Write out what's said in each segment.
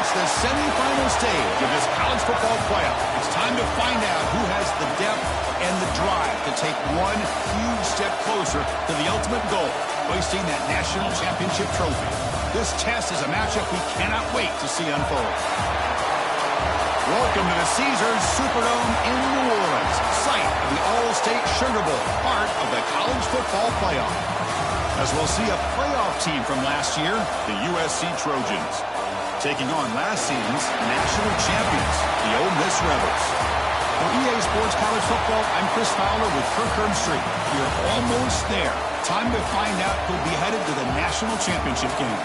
The semifinal stage of this college football playoff. It's time to find out who has the depth and the drive to take one huge step closer to the ultimate goal, hoisting that national championship trophy. This test is a matchup we cannot wait to see unfold. Welcome to the Caesars Superdome in New Orleans, site of the All-State Sugar Bowl, part of the college football playoff. As we'll see a playoff team from last year, the USC Trojans, taking on last season's national champions, the Ole Miss Rebels. For EA Sports College Football, I'm Chris Fowler with Kirk Herbstreit. We're almost there. Time to find out who'll be headed to the national championship game.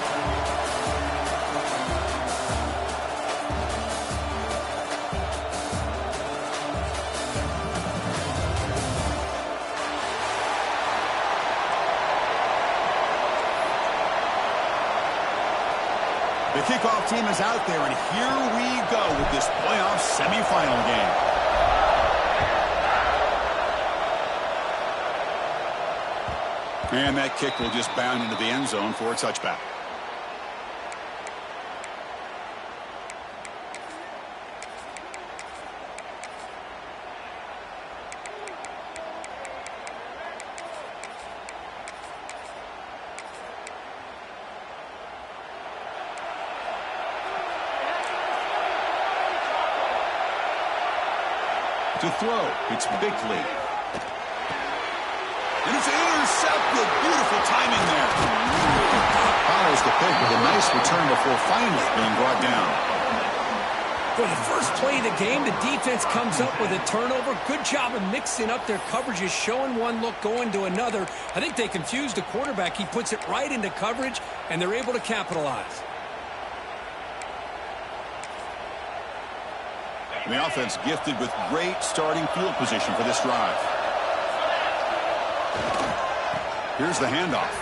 The kickoff team is out there, and here we go with this playoff semifinal game. And that kick will just bound into the end zone for a touchback. To throw, it's Bickley. And it's intercepted. Beautiful timing there. Follows the pick with a nice return before finally being brought down. For the first play of the game, the defense comes up with a turnover. Good job of mixing up their coverages, showing one look, going to another. I think they confused the quarterback. He puts it right into coverage, and they're able to capitalize. The offense gifted with great starting field position for this drive. Here's the handoff.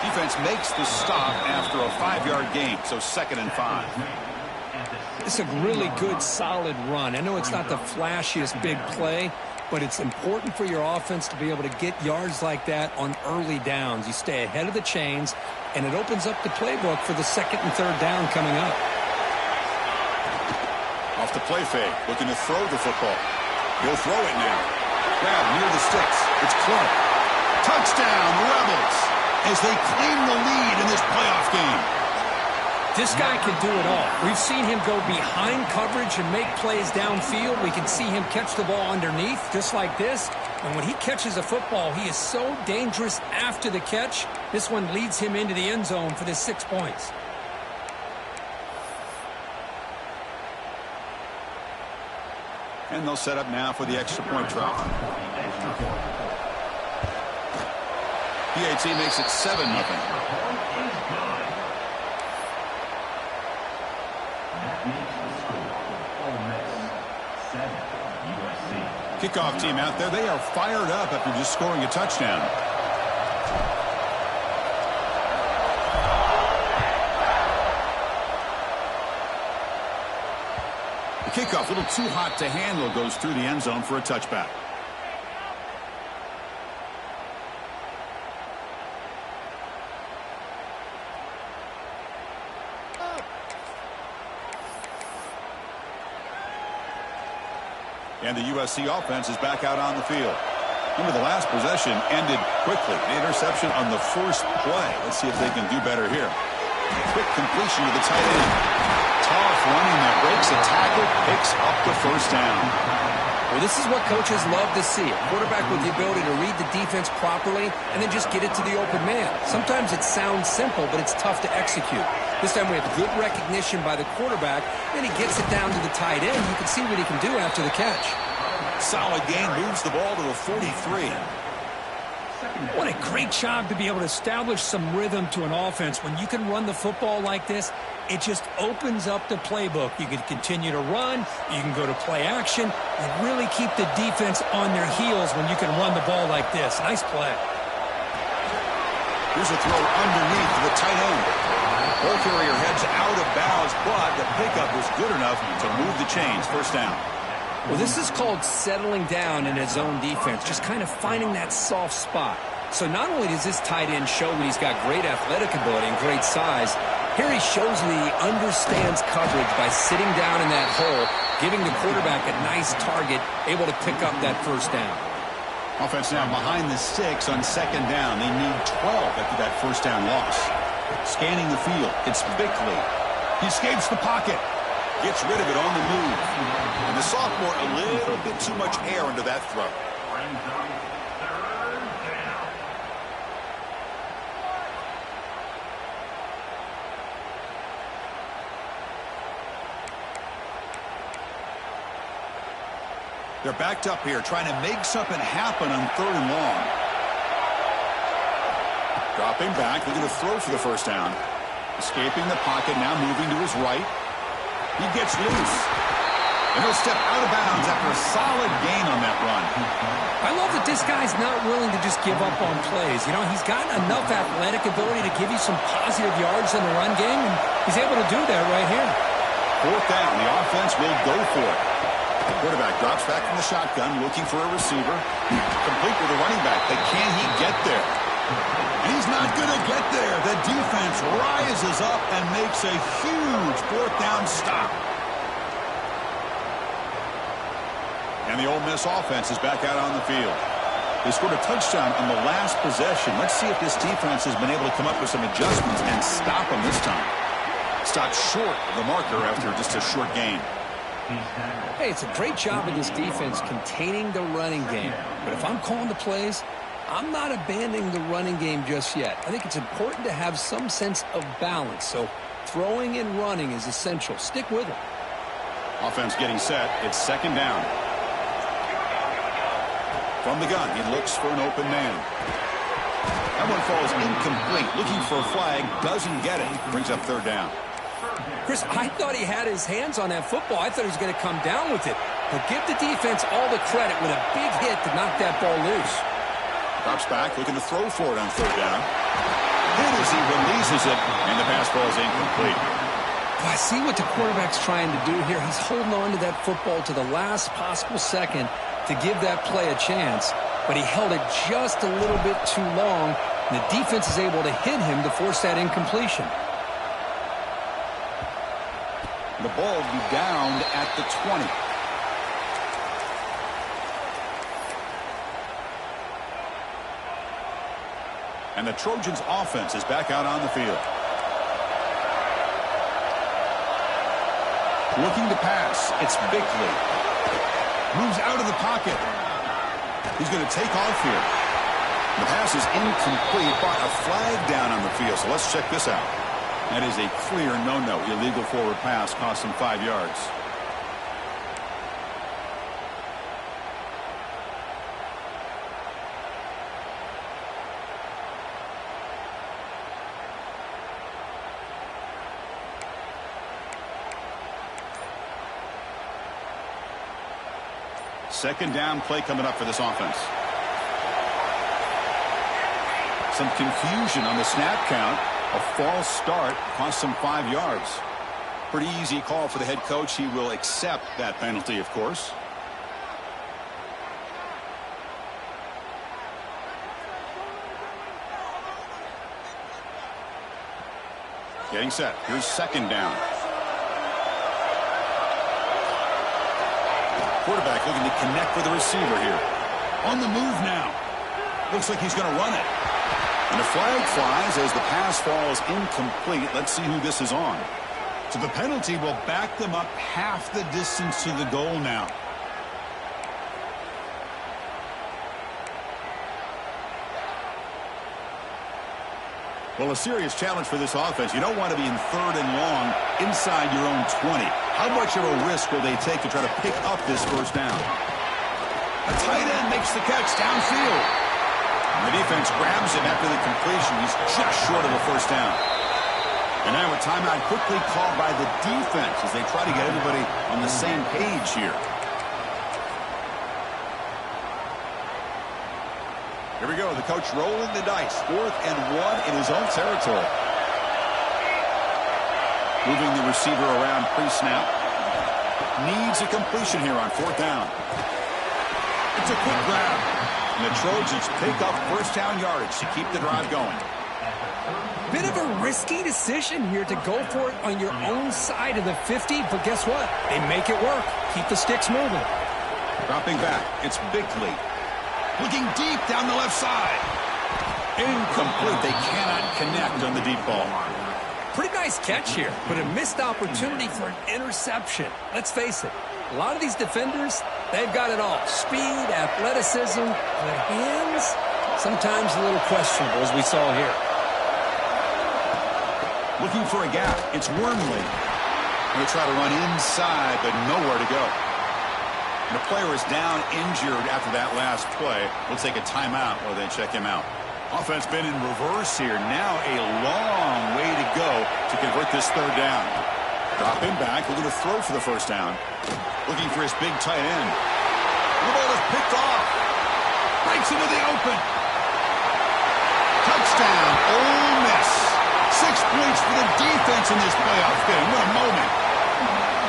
Defense makes the stop after a 5-yard gain, so 2nd and 5. It's a really good, solid run. I know it's not the flashiest big play, but it's important for your offense to be able to get yards like that on early downs. You stay ahead of the chains, and it opens up the playbook for the 2nd and 3rd down coming up. Off the play fake, looking to throw the football. He'll throw it now. Grab near the sticks. It's Clark. Touchdown, Rebels, as they claim the lead in this playoff game. This guy can do it all. We've seen him go behind coverage and make plays downfield. We can see him catch the ball underneath, just like this. And when he catches a football, he is so dangerous after the catch. This one leads him into the end zone for the 6 points. And they'll set up now for the extra point try. PAT makes it 7-0. Kickoff team out there. They are fired up after just scoring a touchdown. The kickoff, a little too hot to handle, goes through the end zone for a touchback. And the USC offense is back out on the field. Remember, the last possession ended quickly. The interception on the first play. Let's see if they can do better here. Quick completion to the tight end. Tough running that breaks a tackle, picks up the first down. Well, this is what coaches love to see. A quarterback with the ability to read the defense properly and then just get it to the open man. Sometimes it sounds simple, but it's tough to execute. This time we have good recognition by the quarterback, and he gets it down to the tight end. You can see what he can do after the catch. Solid gain, moves the ball to the 43. What a great job to be able to establish some rhythm to an offense. When you can run the football like this, it just opens up the playbook. You can continue to run, you can go to play action, and really keep the defense on their heels when you can run the ball like this. Nice play. Here's a throw underneath the tight end. Ball carrier heads out of bounds, but the pickup was good enough to move the chains. First down. Well, this is called settling down in his own defense, just kind of finding that soft spot. So not only does this tight end show that he's got great athletic ability and great size, here he shows that he understands coverage by sitting down in that hole, giving the quarterback a nice target, able to pick up that first down. Offense now behind the 6 on second down. They need 12 after that first down loss. Scanning the field, it's Bickley. He escapes the pocket. Gets rid of it on the move. And the sophomore, a little bit too much air into that throw. They're backed up here, trying to make something happen on 3rd and long. Dropping back, looking to throw for the first down. Escaping the pocket, now moving to his right. He gets loose. And he'll step out of bounds after a solid gain on that run. I love that this guy's not willing to just give up on plays. You know, he's got enough athletic ability to give you some positive yards in the run game, and he's able to do that right here. 4th down, the offense will go for it. The quarterback drops back from the shotgun, looking for a receiver. Complete with a running back, but can he get there? And he's not going to get there. The defense rises up and makes a huge 4th down stop. And the Ole Miss offense is back out on the field. They scored a touchdown on the last possession. Let's see if this defense has been able to come up with some adjustments and stop them this time. Stopped short of the marker after just a short gain. Hey, it's a great job of this defense containing the running game. But if I'm calling the plays, I'm not abandoning the running game just yet. I think it's important to have some sense of balance. So throwing and running is essential. Stick with it. Offense getting set. It's second down. From the gun, he looks for an open man. That one falls incomplete. Looking for a flag, doesn't get it. Brings up 3rd down. Chris, I thought he had his hands on that football. I thought he was going to come down with it. But give the defense all the credit with a big hit to knock that ball loose. Drops back, looking to throw for it on 3rd down. Hit as he releases it, and the pass ball is incomplete. I see what the quarterback's trying to do here. He's holding on to that football to the last possible second to give that play a chance. But he held it just a little bit too long, and the defense is able to hit him to force that incompletion. The ball will be down at the 20. And the Trojans' offense is back out on the field. Looking to pass. It's Bickley. Moves out of the pocket. He's going to take off here. The pass is incomplete, but a flag down on the field. So let's check this out. That is a clear no-no. Illegal forward pass cost him 5 yards. Second down play coming up for this offense. Some confusion on the snap count. A false start cost some 5 yards. Pretty easy call for the head coach. He will accept that penalty, of course. Getting set. Here's second down. Quarterback looking to connect with the receiver here. On the move now. Looks like he's going to run it. And the flag flies as the pass falls incomplete. Let's see who this is on. So the penalty will back them up half the distance to the goal now. Well, a serious challenge for this offense. You don't want to be in third and long inside your own 20. How much of a risk will they take to try to pick up this first down? A tight end makes the catch downfield. And the defense grabs him after the completion. He's just short of a first down. And now a timeout quickly called by the defense as they try to get everybody on the same page here. Here we go. The coach rolling the dice. 4th and 1 in his own territory. Moving the receiver around pre-snap. Needs a completion here on 4th down. It's a quick grab. And the Trojans pick up first down yardage to keep the drive going. Bit of a risky decision here to go for it on your own side of the 50, but guess what? They make it work. Keep the sticks moving. Dropping back. It's Bickley. Looking deep down the left side. Incomplete. They cannot connect on the deep ball. Pretty nice catch here, but a missed opportunity for an interception. Let's face it, a lot of these defenders, they've got it all. Speed, athleticism, but hands, sometimes a little questionable, as we saw here. Looking for a gap. It's Wormley. Going to try to run inside, but nowhere to go. And the player is down injured after that last play. We'll take a timeout while they check him out. Offense been in reverse here. Now a long way to go to convert this third down. Dropping back, looking to throw for the first down. Looking for his big tight end. The ball is picked off. Breaks into the open. Touchdown, Ole Miss. 6 points for the defense in this playoff game. What a moment.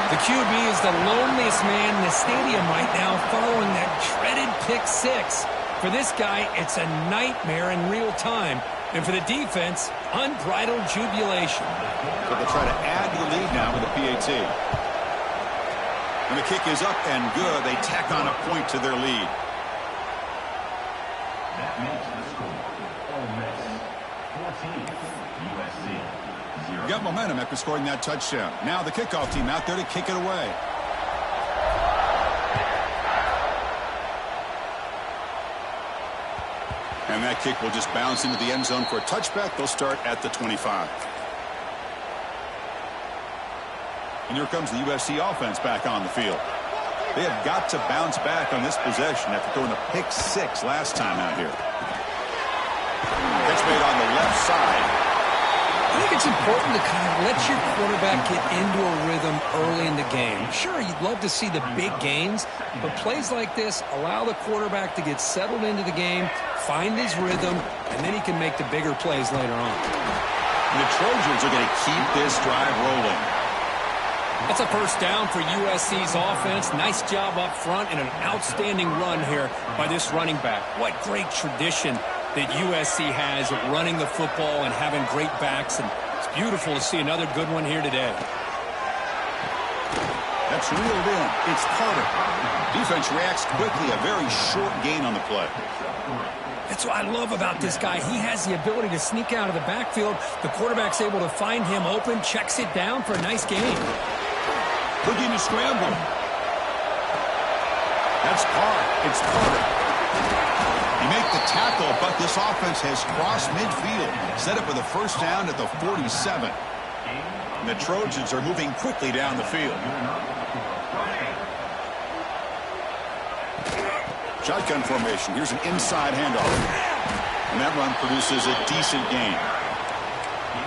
The QB is the loneliest man in the stadium right now following that dreaded pick 6. For this guy, it's a nightmare in real time. And for the defense, unbridled jubilation. So they'll try to add to the lead now with a PAT. And the kick is up and good. They tack on a point to their lead. That makes the score. Ole Miss 14, USC 0. Got momentum after scoring that touchdown. Now the kickoff team out there to kick it away. And that kick will just bounce into the end zone for a touchback. They'll start at the 25. And here comes the USC offense back on the field. They have got to bounce back on this possession after throwing a pick 6 last time out here. Catch made on the left side. I think it's important to kind of let your quarterback get into a rhythm early in the game. Sure, you'd love to see the big gains, but plays like this allow the quarterback to get settled into the game, find his rhythm, and then he can make the bigger plays later on. And the Trojans are going to keep this drive rolling. That's a first down for USC's offense. Nice job up front and an outstanding run here by this running back. What great tradition that USC has of running the football and having great backs, and it's beautiful to see another good one here today. That's reeled in. It's Carter. Defense reacts quickly. A very short gain on the play. That's what I love about this guy. He has the ability to sneak out of the backfield. The quarterback's able to find him open, checks it down for a nice gain. Looking to scramble. That's Carr. It's Carter. He make the tackle, but this offense has crossed midfield. Set up with a first down at the 47. And the Trojans are moving quickly down the field. Shotgun formation. Here's an inside handoff. And that run produces a decent gain.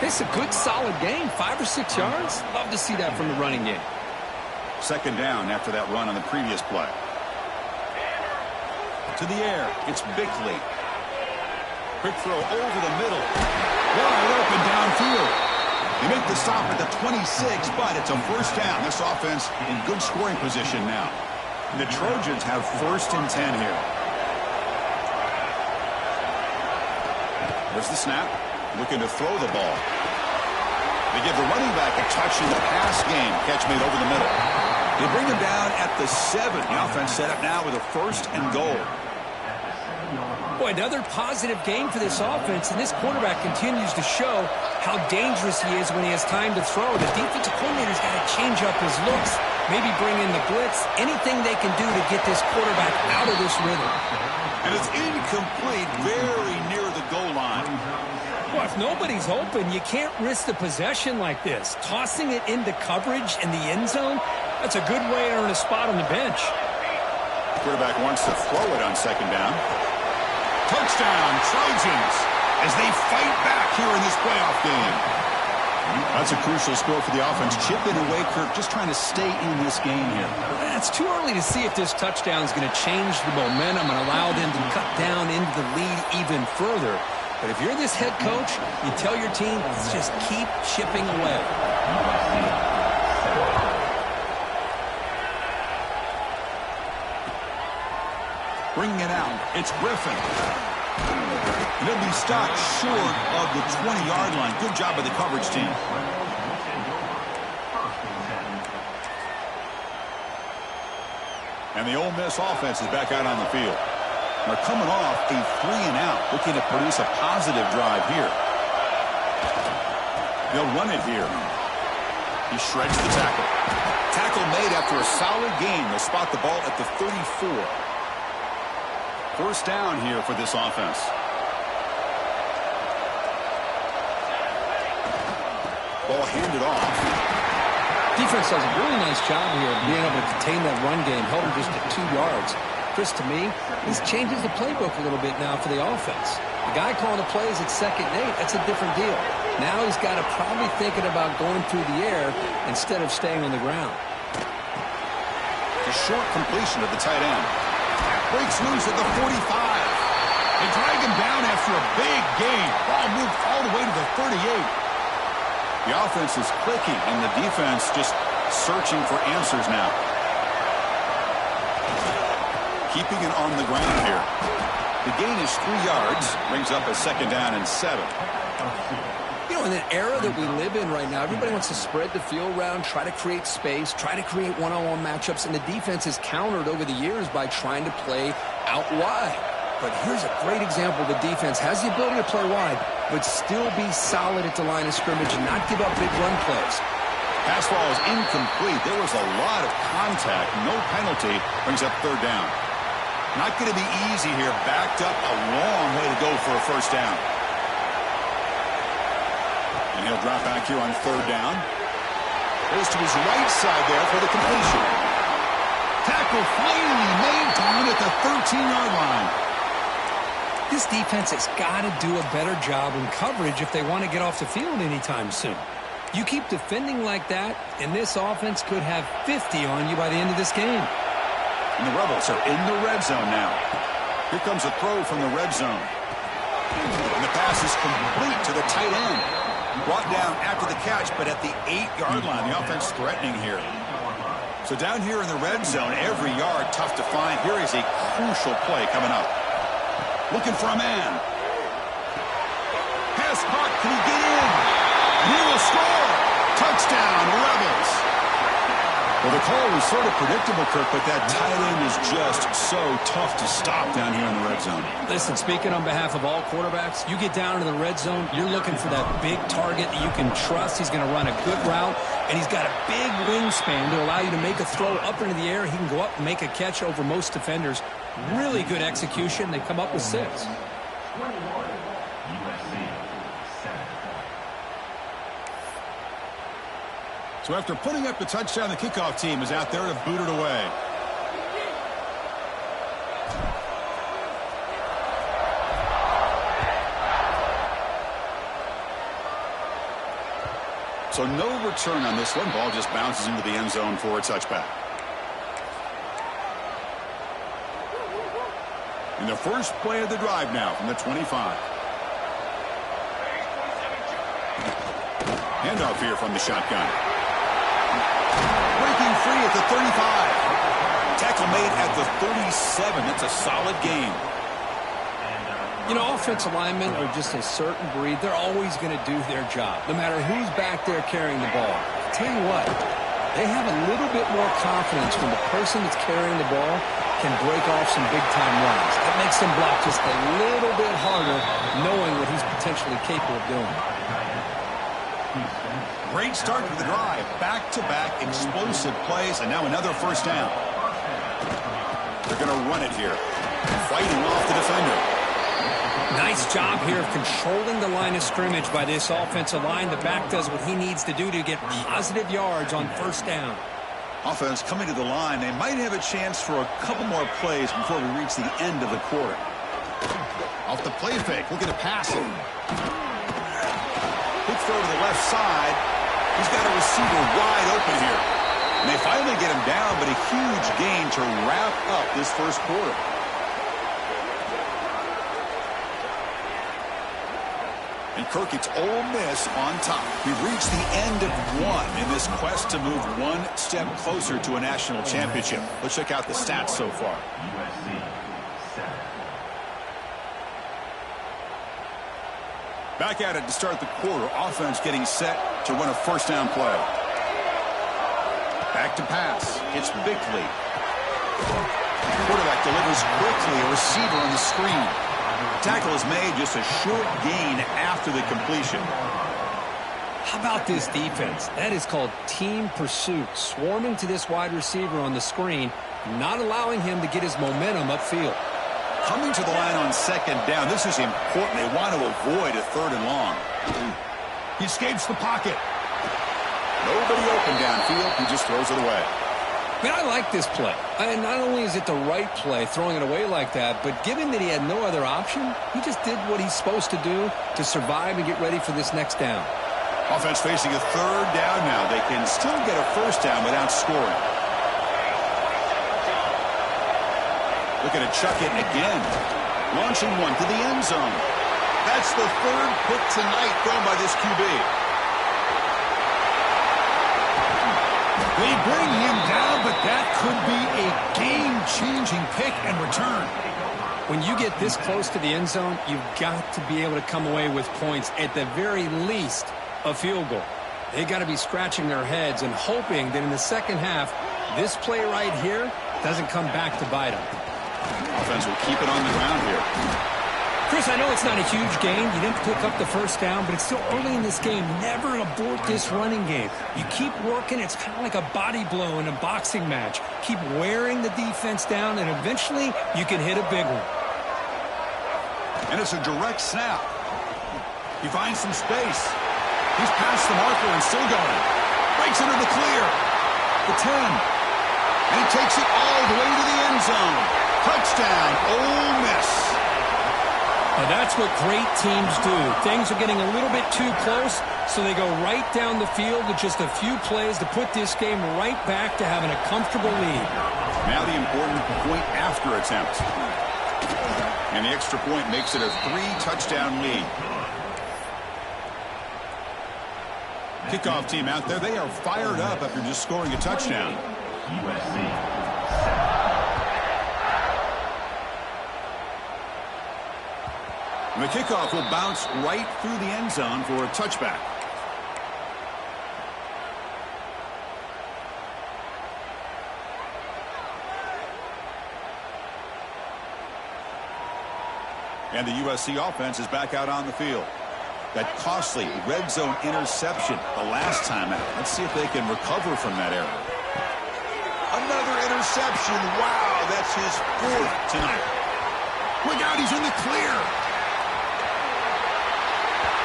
It's a good, solid gain. 5 or 6 yards. Love to see that from the running game. Second down after that run on the previous play. To the air. It's Bickley. Quick throw over the middle. Wide open downfield. They make the stop at the 26, but it's a first down. This offense in good scoring position now. The Trojans have 1st and 10 here. There's the snap. Looking to throw the ball. They give the running back a touch in the pass game. Catch made over the middle. They bring him down at the 7. The offense set up now with a 1st and goal. Boy, another positive game for this offense, and this quarterback continues to show how dangerous he is when he has time to throw. The defensive coordinator's got to change up his looks, maybe bring in the blitz, anything they can do to get this quarterback out of this rhythm. And it's incomplete, very near the goal line. Well, if nobody's open, you can't risk the possession like this. Tossing it into coverage in the end zone, that's a good way to earn a spot on the bench. Quarterback wants to throw it on 2nd down. Touchdown, Trojans, as they fight back here in this playoff game. That's a crucial score for the offense. Chipping away, Kirk, just trying to stay in this game here. It's too early to see if this touchdown is going to change the momentum and allow them to cut down into the lead even further. But if you're this head coach, you tell your team, let's just keep chipping away. Bringing it out, it's Griffin. And he'll be stopped short of the 20-yard line. Good job by the coverage team. And the Ole Miss offense is back out on the field. They're coming off a 3-and-out, looking to produce a positive drive here. They'll run it here. He shreds the tackle. Tackle made after a solid gain. They'll spot the ball at the 34. 1st down here for this offense. Ball handed off. Defense does a really nice job here of being able to contain that run game, held him just at 2 yards. Chris, to me, this changes the playbook a little bit now for the offense. The guy calling the plays at 2nd and 8, that's a different deal. Now he's got to probably thinking about going through the air instead of staying on the ground. The short completion of the tight end. Breaks loose at the 45. They drag him down after a big gain. Ball moved all the way to the 38. The offense is clicking, and the defense just searching for answers now. Keeping it on the ground here. The gain is 3 yards. Brings up a 2nd down and 7. You know, in an era that we live in right now, everybody wants to spread the field around, try to create space, try to create one-on-one matchups, and the defense is countered over the years by trying to play out wide. But here's a great example. The defense has the ability to play wide, but still be solid at the line of scrimmage and not give up big run plays. Pass ball is incomplete. There was a lot of contact. No penalty. Brings up 3rd down. Not going to be easy here. Backed up a long way to go for a 1st down. And he'll drop back here on 3rd down. Goes to his right side there for the completion. Tackle finally made down at the 13-yard line. This defense has got to do a better job in coverage if they want to get off the field anytime soon. You keep defending like that, and this offense could have 50 on you by the end of this game. And the Rebels are in the red zone now. Here comes a throw from the red zone. And the pass is complete to the tight end. Brought down after the catch, but at the 8-yard line. The offense threatening here. So down here in the red zone, every yard tough to find. Here is a crucial play coming up. Looking for a man. Pass caught. Can he get in? And he will score. Touchdown, Rebels. Well, the call was sort of predictable, Kirk, but that tight end is just so tough to stop down here in the red zone. Listen, speaking on behalf of all quarterbacks, you get down into the red zone, you're looking for that big target that you can trust. He's going to run a good route, and he's got a big wingspan to allow you to make a throw up into the air. He can go up and make a catch over most defenders. Really good execution. They come up with 6. So after putting up the touchdown, the kickoff team is out there to boot it away. So no return on this one. Ball just bounces into the end zone for a touchback. And the first play of the drive now from the 25. Handoff here from the shotgun. Breaking free at the 35. Tackle made at the 37. That's a solid gain. You know, offensive linemen are just a certain breed. They're always going to do their job, no matter who's back there carrying the ball. I'll tell you what, they have a little bit more confidence when the person that's carrying the ball can break off some big-time runs. That makes them block just a little bit harder, knowing what he's potentially capable of doing. Great start to the drive. Back-to-back explosive plays, and now another first down. They're going to run it here. Fighting off the defender. Nice job here of controlling the line of scrimmage by this offensive line. The back does what he needs to do to get positive yards on first down. Offense coming to the line. They might have a chance for a couple more plays before we reach the end of the quarter. Off the play fake. Looking to pass it. Quick throw to the left side. He's got a receiver wide open here. And they finally get him down, but a huge gain to wrap up this first quarter. And Kirk, it's Ole Miss on top. We've reached the end of one in this quest to move one step closer to a national championship. Let's check out the stats so far. Back at it to start the quarter. Offense getting set to run a first down play. Back to pass. It's Bickley. Quarterback delivers quickly. A receiver on the screen. Tackle is made, just a short gain after the completion. How about this defense? That is called team pursuit. Swarming to this wide receiver on the screen, not allowing him to get his momentum upfield. Coming to the line on second down. This is important. They want to avoid a third and long. He escapes the pocket. Nobody open downfield. He just throws it away. Man, I like this play. And not only is it the right play, throwing it away like that, but given that he had no other option, he just did what he's supposed to do to survive and get ready for this next down. Offense facing a third down now. They can still get a first down without scoring. Looking to chuck it again. Launching one to the end zone. That's the third pick tonight thrown by this QB. They bring him down, but that could be a game-changing pick and return. When you get this close to the end zone, you've got to be able to come away with points, at the very least, a field goal. They got to be scratching their heads and hoping that in the second half, this play right here doesn't come back to bite them. Offense will keep it on the ground here. Chris, I know it's not a huge gain. You didn't pick up the first down, but it's still early in this game. Never abort this running game. You keep working. It's kind of like a body blow in a boxing match. Keep wearing the defense down, and eventually you can hit a big one. And it's a direct snap. He finds some space. He's past the marker and still going. Breaks into the clear. The 10. And he takes it all the way to the end zone. Touchdown, Ole Miss. Now that's what great teams do. Things are getting a little bit too close, so they go right down the field with just a few plays to put this game right back to having a comfortable lead. Now the important point after attempt. And the extra point makes it a 3-touchdown lead. Kickoff team out there, they are fired up after just scoring a touchdown. And the kickoff will bounce right through the end zone for a touchback. And the USC offense is back out on the field. That costly red zone interception the last time out. Let's see if they can recover from that error. Another interception. Wow, that's his fourth tonight. Look out, he's in the clear.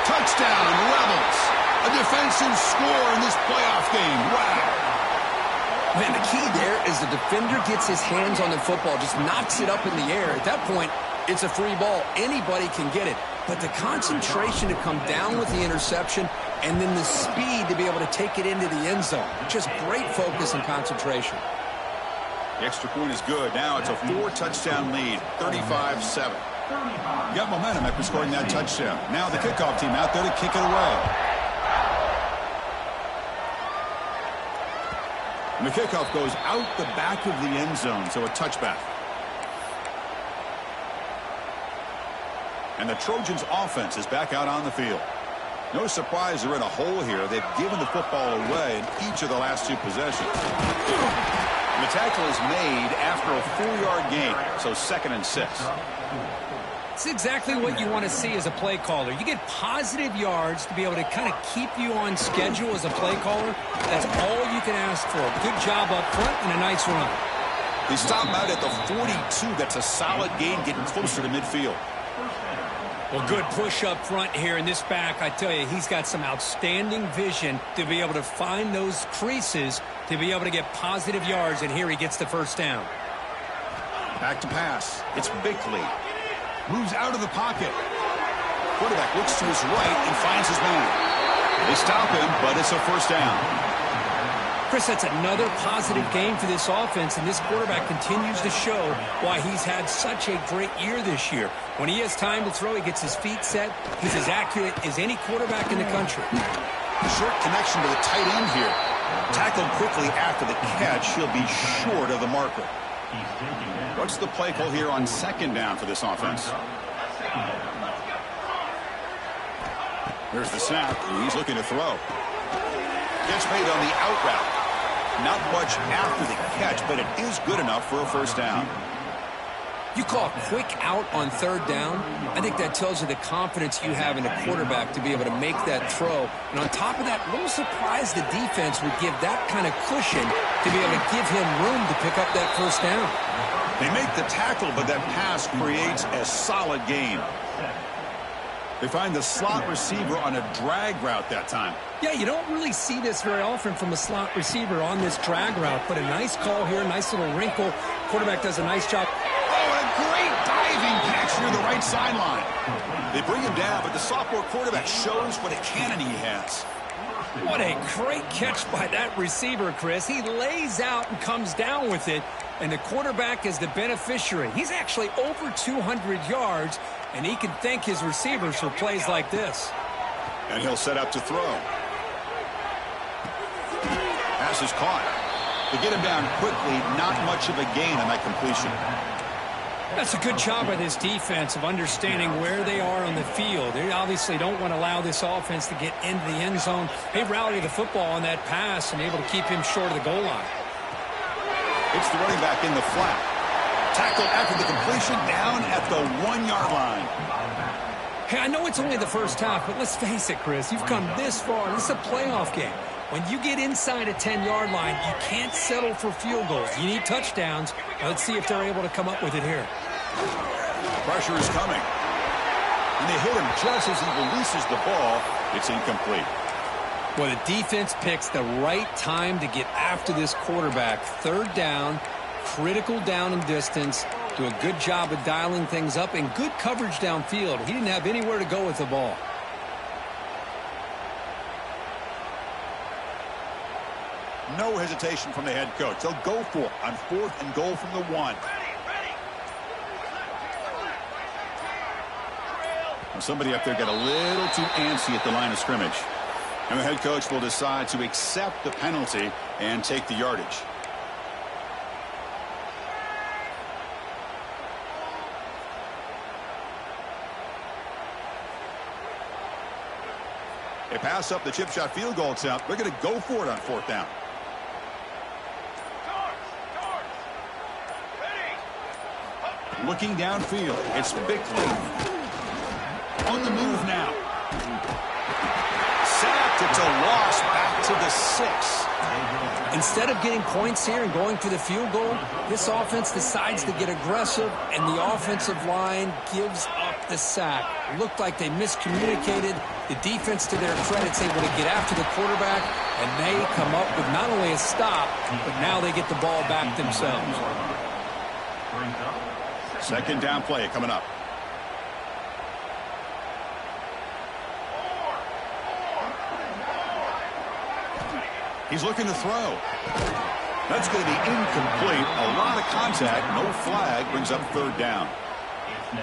Touchdown, Rebels. A defensive score in this playoff game. Wow. Man, the key there is the defender gets his hands on the football, just knocks it up in the air. At that point, it's a free ball. Anybody can get it. But the concentration to come down with the interception and then the speed to be able to take it into the end zone. Just great focus and concentration. The extra point is good. Now it's a 4-touchdown lead, 35-7. Got momentum after scoring that touchdown. Now the kickoff team out there to kick it away. And the kickoff goes out the back of the end zone, so a touchback. And the Trojans' offense is back out on the field. No surprise they're in a hole here. They've given the football away in each of the last 2 possessions. And the tackle is made after a 4-yard gain, so 2nd and 6. It's exactly what you want to see as a play caller. You get positive yards to be able to kind of keep you on schedule as a play caller. That's all you can ask for. Good job up front and a nice run. They stop him out at the 42. That's a solid gain, getting closer to midfield. Well, good push up front here in this back. I tell you, he's got some outstanding vision to be able to find those creases to be able to get positive yards, and here he gets the first down. Back to pass. It's Bickley. Moves out of the pocket. Quarterback looks to his right and finds his man. They stop him, but it's a first down. Chris, that's another positive game for this offense, and this quarterback continues to show why he's had such a great year this year. When he has time to throw, he gets his feet set. He's as accurate as any quarterback in the country. Short connection to the tight end here. Tackled quickly after the catch. He'll be short of the marker. What's the play call here on 2nd down for this offense? There's the snap. He's looking to throw. Catch made on the out route. Not much after the catch, but it is good enough for a first down. You call a quick out on 3rd down. I think that tells you the confidence you have in a quarterback to be able to make that throw. And on top of that, a little surprised the defense would give that kind of cushion to be able to give him room to pick up that first down. They make the tackle, but that pass creates a solid gain. They find the slot receiver on a drag route that time. Yeah, you don't really see this very often from a slot receiver on this drag route, but a nice call here, nice little wrinkle. Quarterback does a nice job. Oh, and a great diving catch near the right sideline. They bring him down, but the sophomore quarterback shows what a cannon he has. What a great catch by that receiver, Chris. He lays out and comes down with it, and the quarterback is the beneficiary. He's actually over 200 yards, and he can thank his receivers for plays like this. And he'll set up to throw. Pass is caught. They get him down quickly, not much of a gain on that completion. That's a good job by this defense of understanding where they are on the field. They obviously don't want to allow this offense to get into the end zone. They rally the football on that pass and able to keep him short of the goal line. It's the running back in the flat. Tackle after the completion, down at the 1-yard line. Hey, I know it's only the first half, but let's face it, Chris. You've come this far. This is a playoff game. When you get inside a 10-yard line, you can't settle for field goals. You need touchdowns. Let's see if they're able to come up with it here. Pressure is coming. And they hit him just as he releases the ball. It's incomplete. Well, the defense picks the right time to get after this quarterback. 3rd down, critical down and distance. Do a good job of dialing things up and good coverage downfield. He didn't have anywhere to go with the ball. No hesitation from the head coach. They'll go for it on 4th and goal from the 1. Well, somebody up there got a little too antsy at the line of scrimmage. And the head coach will decide to accept the penalty and take the yardage. They pass up the chip shot field goal attempt. They're going to go for it on 4th down. Looking downfield, it's Bickley. On the move now. Sacked, it's a loss back to the 6. Instead of getting points here and going for the field goal, this offense decides to get aggressive, and the offensive line gives up the sack. It looked like they miscommunicated. The defense, to their credit, is able to get after the quarterback, and they come up with not only a stop, but now they get the ball back themselves. 2nd down play coming up. He's looking to throw. That's going to be incomplete. A lot of contact. No flag. Brings up third down.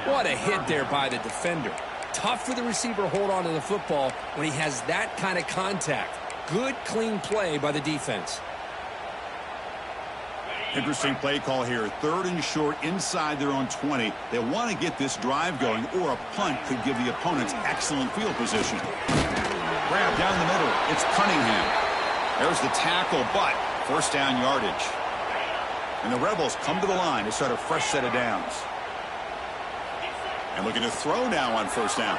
What a hit there by the defender. Tough for the receiver to hold on to the football when he has that kind of contact. Good, clean play by the defense. Interesting play call here. Third and short inside their own 20. They want to get this drive going, or a punt could give the opponents excellent field position. Grab down the middle. It's Cunningham. There's the tackle, but first down yardage. And the Rebels come to the line to start a fresh set of downs. And looking to throw now on first down.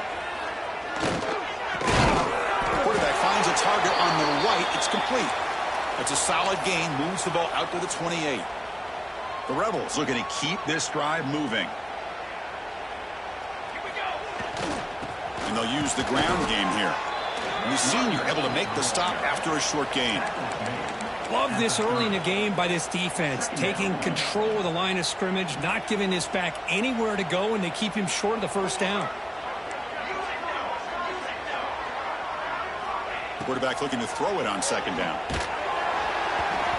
The quarterback finds a target on the right. It's complete. It's a solid gain. Moves the ball out to the 28. The Rebels looking to keep this drive moving. And they'll use the ground game here. And the senior able to make the stop after a short gain. Love this early in the game by this defense, taking control of the line of scrimmage, not giving this back anywhere to go, and they keep him short of the first down. Quarterback looking to throw it on second down.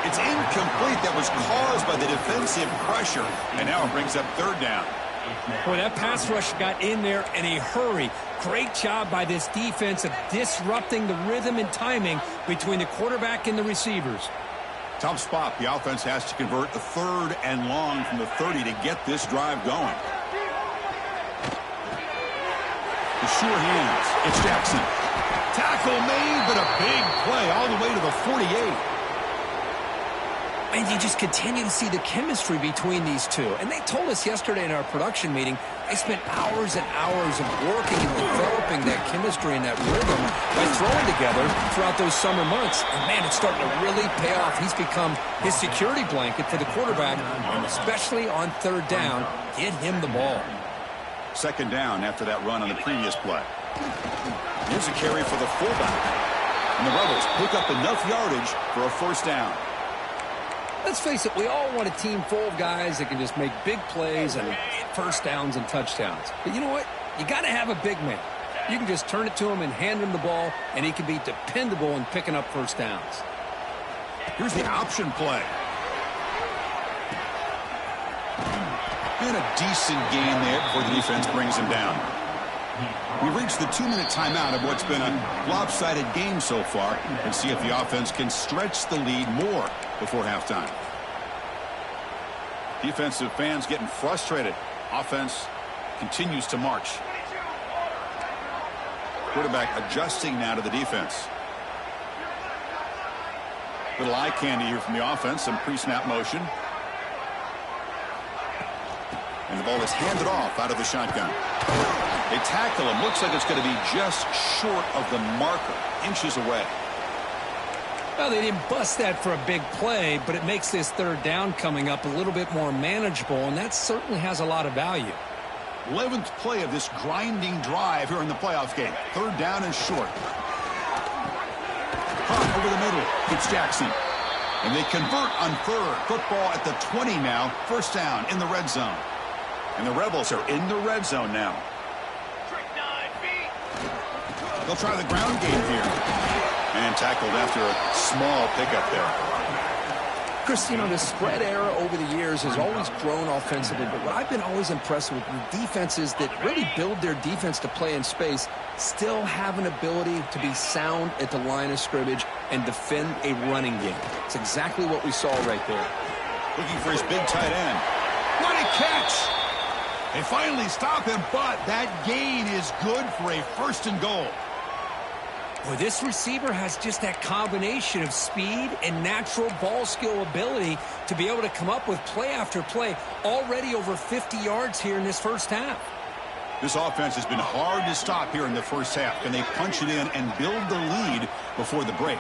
It's incomplete. That was caused by the defensive pressure, and now it brings up third down. Boy, that pass rush got in there in a hurry. Great job by this defense of disrupting the rhythm and timing between the quarterback and the receivers. Tough spot. The offense has to convert a third and long from the 30 to get this drive going. The sure hands. It's Jackson. Tackle made, but a big play all the way to the 48. And you just continue to see the chemistry between these two. And they told us yesterday in our production meeting, they spent hours and hours of working and developing that chemistry and that rhythm by throwing together throughout those summer months. And, man, it's starting to really pay off. He's become his security blanket for the quarterback, and especially on third down, get him the ball. Second down after that run on the previous play. Here's a carry for the fullback. And the Rebels pick up enough yardage for a first down. Let's face it, we all want a team full of guys that can just make big plays and first downs and touchdowns. But you know what? You got to have a big man. You can just turn it to him and hand him the ball, and he can be dependable in picking up first downs. Here's the option play. And a decent gain there before the defense brings him down. We've reached the 2-minute timeout of what's been a lopsided game so far, and see if the offense can stretch the lead more before halftime. Defensive fans getting frustrated. Offense continues to march. Quarterback adjusting now to the defense. Little eye candy here from the offense. Some pre-snap motion. And the ball is handed off out of the shotgun. They tackle him. Looks like it's going to be just short of the marker. Inches away. Well, they didn't bust that for a big play, but it makes this third down coming up a little bit more manageable, and that certainly has a lot of value. 11th play of this grinding drive here in the playoff game. Third down and short. Pop over the middle. It's Jackson. And they convert on third. Football at the 20 now. First down in the red zone. And the Rebels are in the red zone now. They'll try the ground game here. And tackled after a small pickup there. Chris, you know, the spread era over the years has always grown offensively, but what I've been always impressed with the defenses that really build their defense to play in space still have an ability to be sound at the line of scrimmage and defend a running game. It's exactly what we saw right there. Looking for his big tight end. What a catch! They finally stop him, but that gain is good for a first and goal. Boy, this receiver has just that combination of speed and natural ball skill ability to be able to come up with play after play, already over 50 yards here in this first half. This offense has been hard to stop here in the first half. Can they punch it in and build the lead before the break?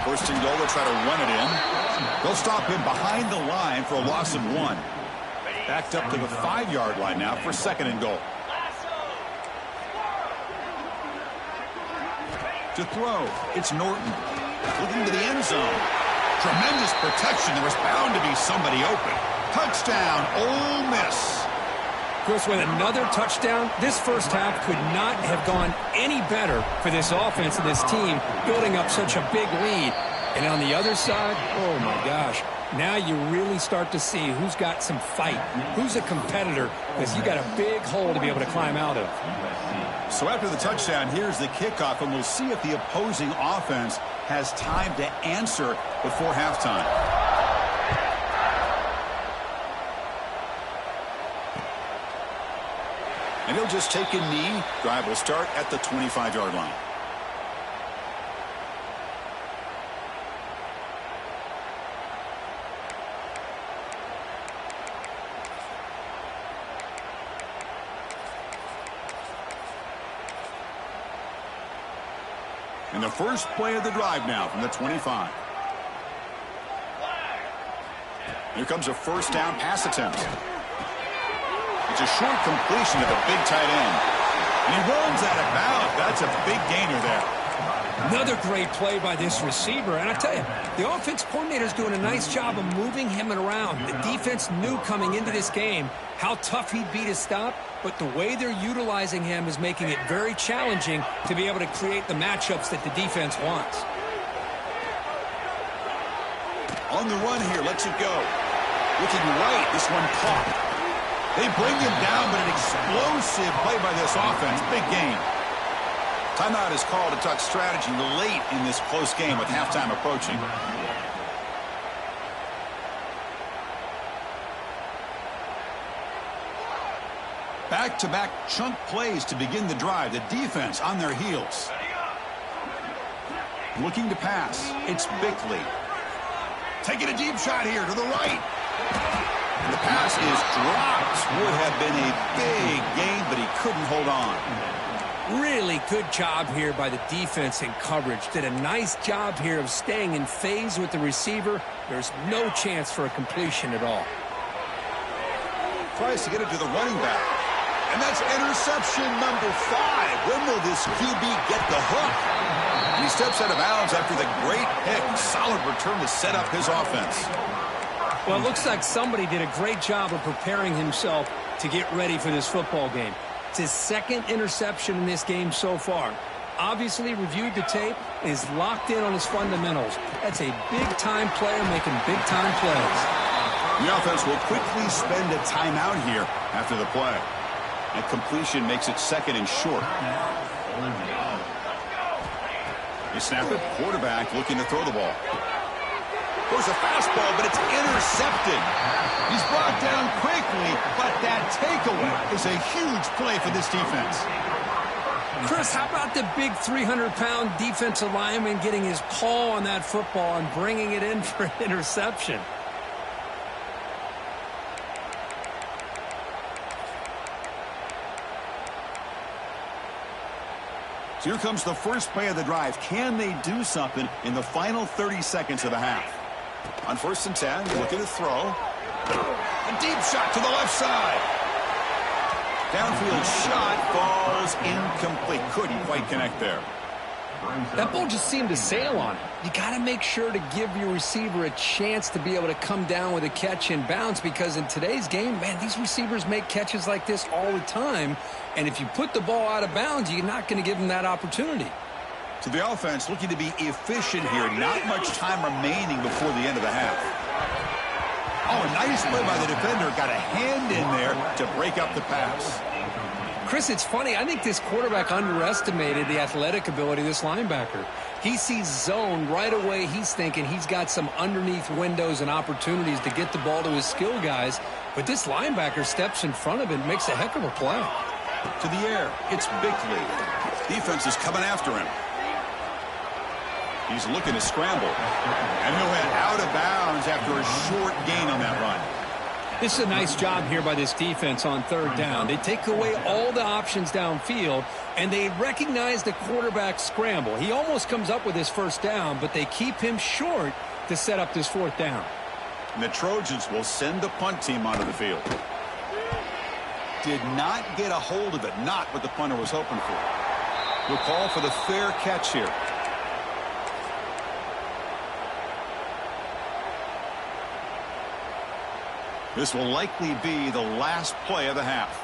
First and goal, they'll try to run it in. They'll stop him behind the line for a loss of 1. Backed up to the 5-yard line now for second and goal. To throw, it's Norton. Looking to the end zone. Tremendous protection. There was bound to be somebody open. Touchdown, Ole Miss. Chris, with another touchdown, this first half could not have gone any better for this offense and this team, building up such a big lead. And on the other side, oh my gosh, Now you really start to see who's got some fight, who's a competitor, because you got a big hole to be able to climb out of. So after the touchdown, here's the kickoff, and we'll see if the opposing offense has time to answer before halftime. And he'll just take a knee. Drive will start at the 25-yard line. And the first play of the drive now from the 25. Here comes a first down pass attempt. It's a short completion to the big tight end. And he runs out of bounds. That's a big gainer there. Another great play by this receiver. And I tell you, the offense coordinator is doing a nice job of moving him around. The defense knew coming into this game how tough he'd be to stop, but the way they're utilizing him is making it very challenging to be able to create the matchups that the defense wants. On the run here, lets it go. Looking right, this one caught. They bring him down, but an explosive play by this offense. Big gain. Timeout is called to talk strategy late in this close game with halftime approaching. Back-to-back chunk plays to begin the drive. The defense on their heels. Looking to pass. It's Bickley. Taking a deep shot here to the right. And the pass is dropped. Would have been a big gain, but he couldn't hold on. Really good job here by the defense in coverage. Did a nice job here of staying in phase with the receiver. There's no chance for a completion at all. Tries to get it to the running back. And that's interception number 5. When will this QB get the hook? And he steps out of bounds after the great pick. Solid return to set up his offense. Well, it looks like somebody did a great job of preparing himself to get ready for this football game. It's his second interception in this game so far. Obviously reviewed the tape and is locked in on his fundamentals. That's a big-time player making big-time plays. The offense will quickly spend a timeout here after the play. And completion makes it second and short. They snap it. Quarterback looking to throw the ball. Goes a fastball, but it's intercepted. He's brought down quickly, but that takeaway is a huge play for this defense. Chris, how about the big 300-pound defensive lineman getting his paw on that football and bringing it in for an interception? So here comes the first play of the drive. Can they do something in the final 30 seconds of the half? On 1st and 10, looking to throw. A deep shot to the left side. Downfield shot falls incomplete. Couldn't quite connect there. That ball just seemed to sail on it. You got to make sure to give your receiver a chance to be able to come down with a catch and bounce, because in today's game, man, these receivers make catches like this all the time. And if you put the ball out of bounds, you're not going to give them that opportunity. So the offense looking to be efficient here. Not much time remaining before the end of the half. Oh, a nice play by the defender. Got a hand in there to break up the pass. Chris, it's funny. I think this quarterback underestimated the athletic ability of this linebacker. He sees zone right away. He's thinking he's got some underneath windows and opportunities to get the ball to his skill guys. But this linebacker steps in front of him and makes a heck of a play. To the air, it's Bickley. Defense is coming after him. He's looking to scramble. And he'll head out of bounds after a short gain on that run. This is a nice job here by this defense on 3rd down. They take away all the options downfield, and they recognize the quarterback scramble. He almost comes up with his 1st down, but they keep him short to set up this 4th down. And the Trojans will send the punt team onto the field. Did not get a hold of it. Not what the punter was hoping for. We'll call for the fair catch here. This will likely be the last play of the half.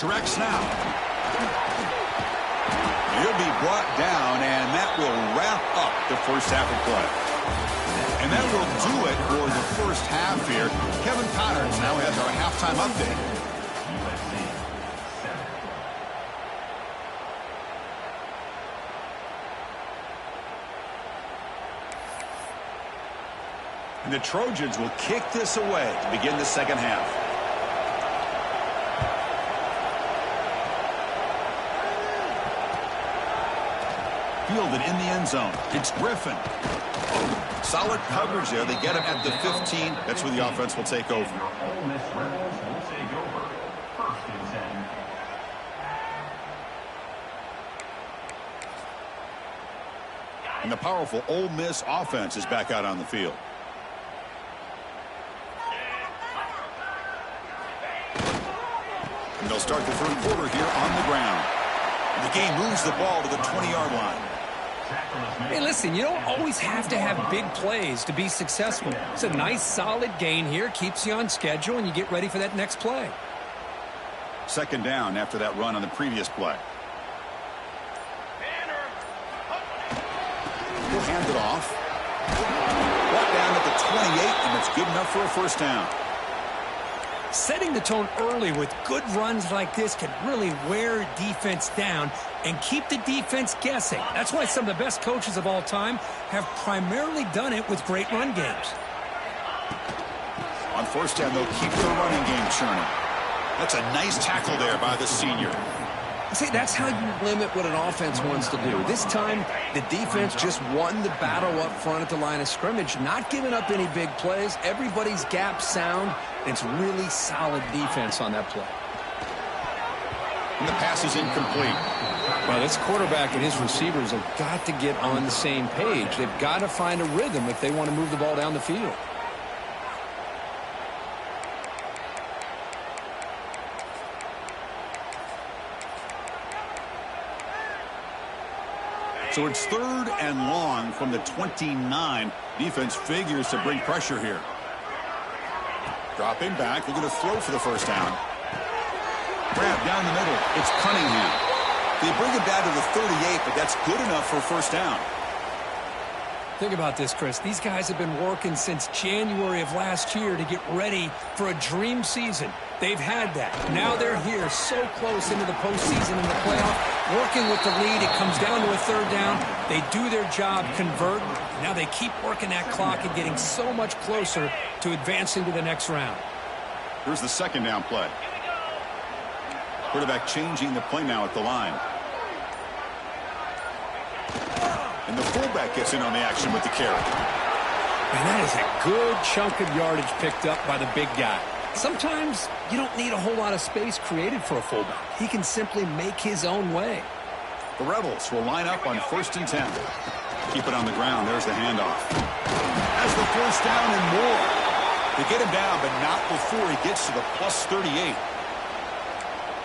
direct snap. He'll be brought down, and that will wrap up the first half of play. And that will do it for the first half here. Kevin Connors now has our halftime update. And the Trojans will kick this away to begin the second half. Fielded in the end zone. It's Griffin. Solid coverage there. They get him at the 15. That's where the offense will take over. Ole Miss Rebels will take over. 1st and 10. And the powerful Ole Miss offense is back out on the field. And they'll start the third quarter here on the ground. And the game moves the ball to the 20-yard line. Hey, listen, you don't always have to have big plays to be successful. It's a nice, solid gain here. Keeps you on schedule, and you get ready for that next play. Second down after that run on the previous play. He'll hand it off. Brought down at the 28, and it's good enough for a first down. Setting the tone early with good runs like this can really wear defense down and keep the defense guessing. That's why some of the best coaches of all time have primarily done it with great run games. On first down, they'll keep their running game churning. That's a nice tackle there by the senior. See, that's how you limit what an offense wants to do. This time, the defense just won the battle up front at the line of scrimmage, not giving up any big plays. Everybody's gap sound. It's really solid defense on that play. And the pass is incomplete. Well, this quarterback and his receivers have got to get on the same page. They've got to find a rhythm if they want to move the ball down the field. So it's 3rd and long from the 29. Defense figures to bring pressure here. Dropping back. They're going to throw for the first down. Grab down the middle. It's Cunningham. They bring him down to the 38, but that's good enough for a first down. Think about this, Chris. These guys have been working since January of last year to get ready for a dream season. They've had that. Now they're here so close into the postseason and the playoff, working with the lead. It comes down to a third down. They do their job, convert. Now they keep working that clock and getting so much closer to advancing to the next round. Here's the second down play. Quarterback changing the play now at the line. And the fullback gets in on the action with the carry. And that is a good chunk of yardage picked up by the big guy. Sometimes you don't need a whole lot of space created for a fullback. He can simply make his own way. The Rebels will line up on 1st and 10. Keep it on the ground. There's the handoff. Has the first down and more. They get him down, but not before he gets to the plus 38.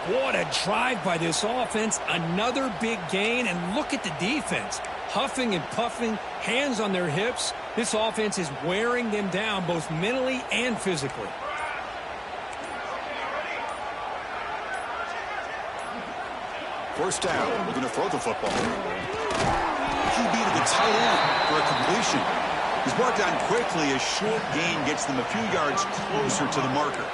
What a drive by this offense. Another big gain, and look at the defense. Huffing and puffing, hands on their hips. This offense is wearing them down both mentally and physically. First down. We're going to throw the football. QB to the tight end for a completion. He's brought down quickly. A short gain gets them a few yards closer to the marker.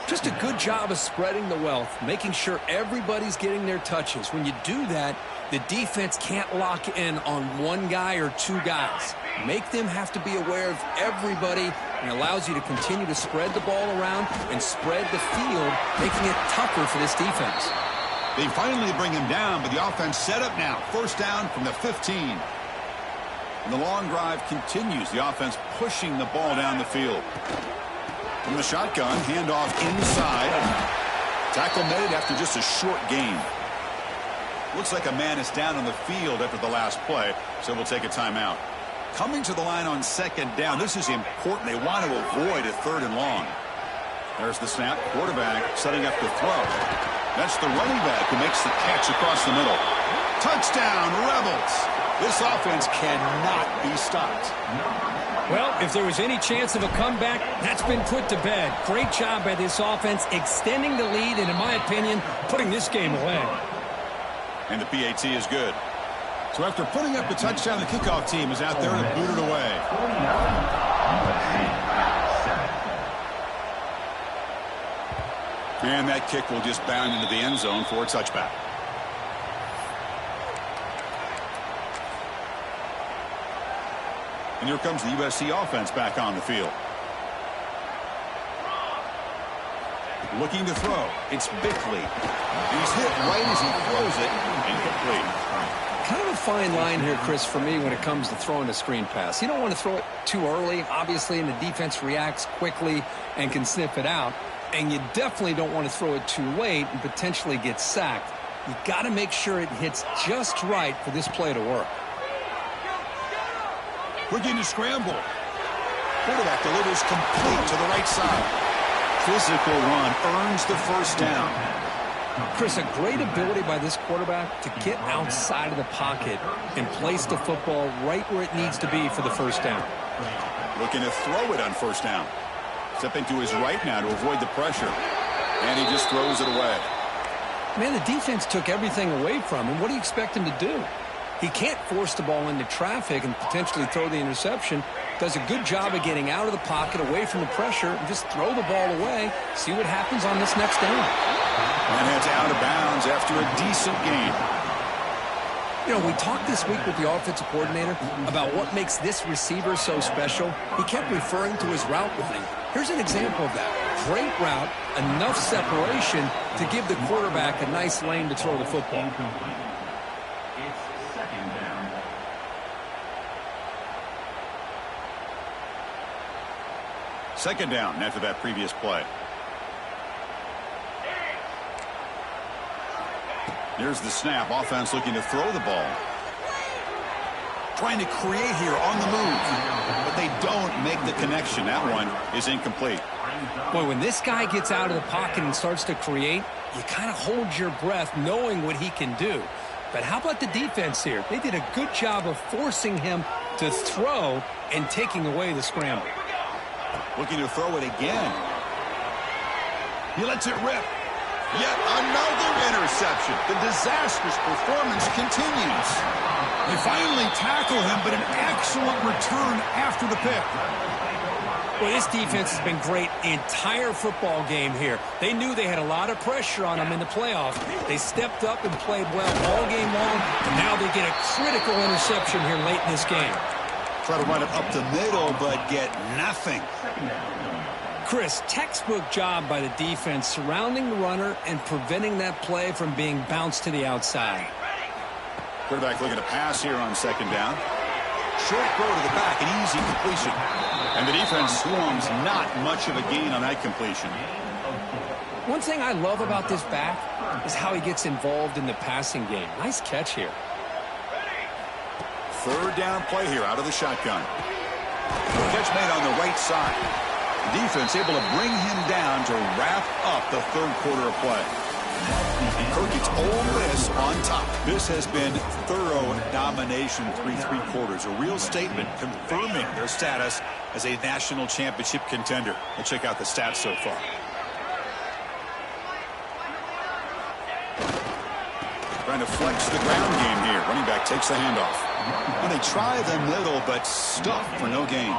Just a good job of spreading the wealth, making sure everybody's getting their touches. When you do that, the defense can't lock in on one guy or two guys. Make them have to be aware of everybody, and allows you to continue to spread the ball around and spread the field, making it tougher for this defense. They finally bring him down, but the offense set up now. First down from the 15. And the long drive continues. The offense pushing the ball down the field. From the shotgun, handoff inside. Tackle made after just a short gain. Looks like a man is down on the field after the last play, so we'll take a timeout. Coming to the line on second down. This is important. They want to avoid a 3rd and long. There's the snap. Quarterback setting up the throw. That's the running back who makes the catch across the middle. Touchdown, Rebels. This offense cannot be stopped. Well, if there was any chance of a comeback, that's been put to bed. Great job by this offense extending the lead and, in my opinion, putting this game away. And the PAT is good. So after putting up the touchdown, the kickoff team is out there to boot it away. And that kick will just bound into the end zone for a touchback. And here comes the USC offense back on the field. Looking to throw. It's Bickley. He's hit right as he throws it. Incomplete. Kind of a fine line here, Chris, for me when it comes to throwing a screen pass. You don't want to throw it too early, obviously, and the defense reacts quickly and can sniff it out. And you definitely don't want to throw it too late and potentially get sacked. You got to make sure it hits just right for this play to work. Looking to scramble. Quarterback delivers complete to the right side. Physical run earns the first down. Chris, a great ability by this quarterback to get outside of the pocket and place the football right where it needs to be for the first down. Looking to throw it on first down. Stepping to his right now to avoid the pressure. And he just throws it away. Man, the defense took everything away from him. What do you expect him to do? He can't force the ball into traffic and potentially throw the interception. Does a good job of getting out of the pocket, away from the pressure, and just throw the ball away. See what happens on this next down. And heads out of bounds after a decent game. You know, we talked this week with the offensive coordinator about what makes this receiver so special. He kept referring to his route running. Here's an example of that. Great route, enough separation to give the quarterback a nice lane to throw the football. Second down after that previous play. Here's the snap. Offense looking to throw the ball. Trying to create here on the move. But they don't make the connection. That one is incomplete. Boy, when this guy gets out of the pocket and starts to create, you kind of hold your breath knowing what he can do. But how about the defense here? They did a good job of forcing him to throw and taking away the scramble. Looking to throw it again. He lets it rip. Yet another interception. The disastrous performance continues. They finally tackle him, but an excellent return after the pick. Well, this defense has been great the entire football game here. They knew they had a lot of pressure on them in the playoffs. They stepped up and played well all game long, and now they get a critical interception here late in this game. Try to run it up the middle, but get nothing. Chris, textbook job by the defense surrounding the runner and preventing that play from being bounced to the outside. Quarterback looking to pass here on second down. Short throw to the back, an easy completion. And the defense swarms, not much of a gain on that completion. One thing I love about this back is how he gets involved in the passing game. Nice catch here. Third down play here out of the shotgun. Catch made on the right side. The defense able to bring him down to wrap up the third quarter of play. Kirk gets Ole Miss on top. This has been thorough domination through 3 quarters. A real statement confirming their status as a national championship contender. Let's check out the stats so far. Trying to flex the ground game here. Running back takes the handoff. And they try the middle, but stuffed for no gain.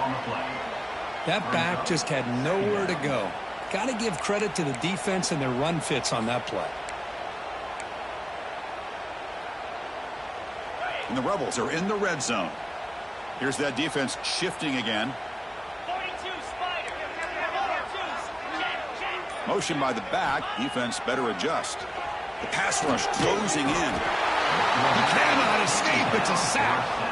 That back just had nowhere to go. Got to give credit to the defense and their run fits on that play. And the Rebels are in the red zone. Here's that defense shifting again. Motion by the back. Defense better adjust. The pass rush closing in. He cannot escape. It's a sack.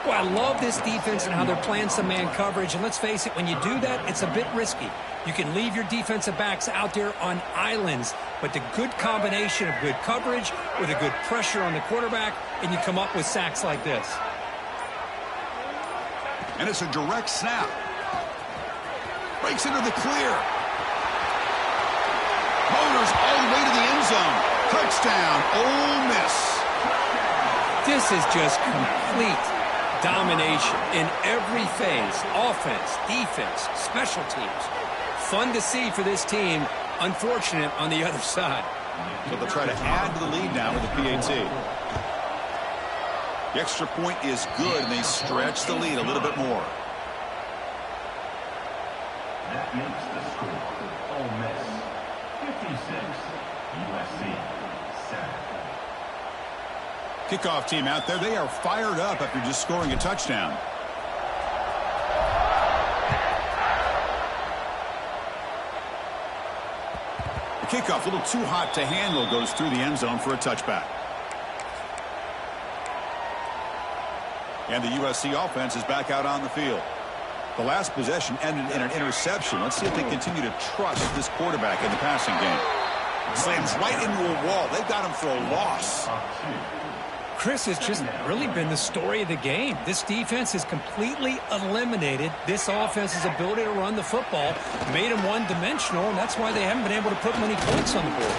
Well, I love this defense and how they're playing some man coverage. And let's face it, when you do that, it's a bit risky. You can leave your defensive backs out there on islands, but the good combination of good coverage with a good pressure on the quarterback, and you come up with sacks like this. And it's a direct snap. Breaks into the clear. Motors all the way to the end zone. Touchdown, Ole Miss. This is just complete domination in every phase. Offense, defense, special teams. Fun to see for this team. Unfortunate on the other side. So they'll try to add to the lead now with the PAT. The extra point is good, and they stretch the lead a little bit more. That makes the score. Ole Miss 56, USC 7. Kickoff team out there. They are fired up after just scoring a touchdown. The kickoff, a little too hot to handle, goes through the end zone for a touchback. And the USC offense is back out on the field. The last possession ended in an interception. Let's see if they continue to trust this quarterback in the passing game. Slams right into a wall. They've got him for a loss. Chris, has just really been the story of the game. This defense has completely eliminated this offense's ability to run the football, made them one-dimensional, and that's why they haven't been able to put many points on the board.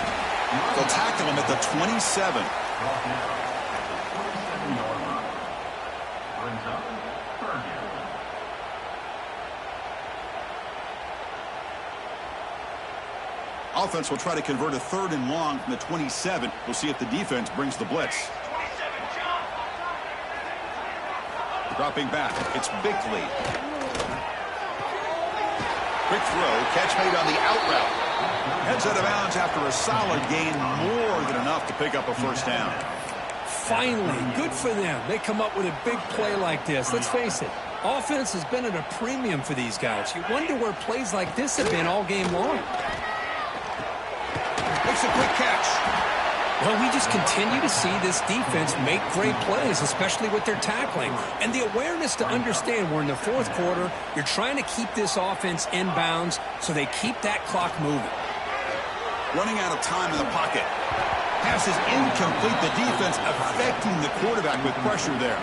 They'll tackle him at the 27. Offense will try to convert a 3rd and long from the 27. We'll see if the defense brings the blitz. Dropping back, it's Bickley. Quick throw, catch made on the out route. Heads out of bounds after a solid gain, more than enough to pick up a first down. Finally, good for them. They come up with a big play like this. Let's face it, offense has been at a premium for these guys. You wonder where plays like this have been all game long. Makes a quick catch. Well, we just continue to see this defense make great plays, especially with their tackling. And the awareness to understand we're in the 4th quarter, you're trying to keep this offense in bounds so they keep that clock moving. Running out of time in the pocket. Pass is incomplete. The defense affecting the quarterback with pressure there.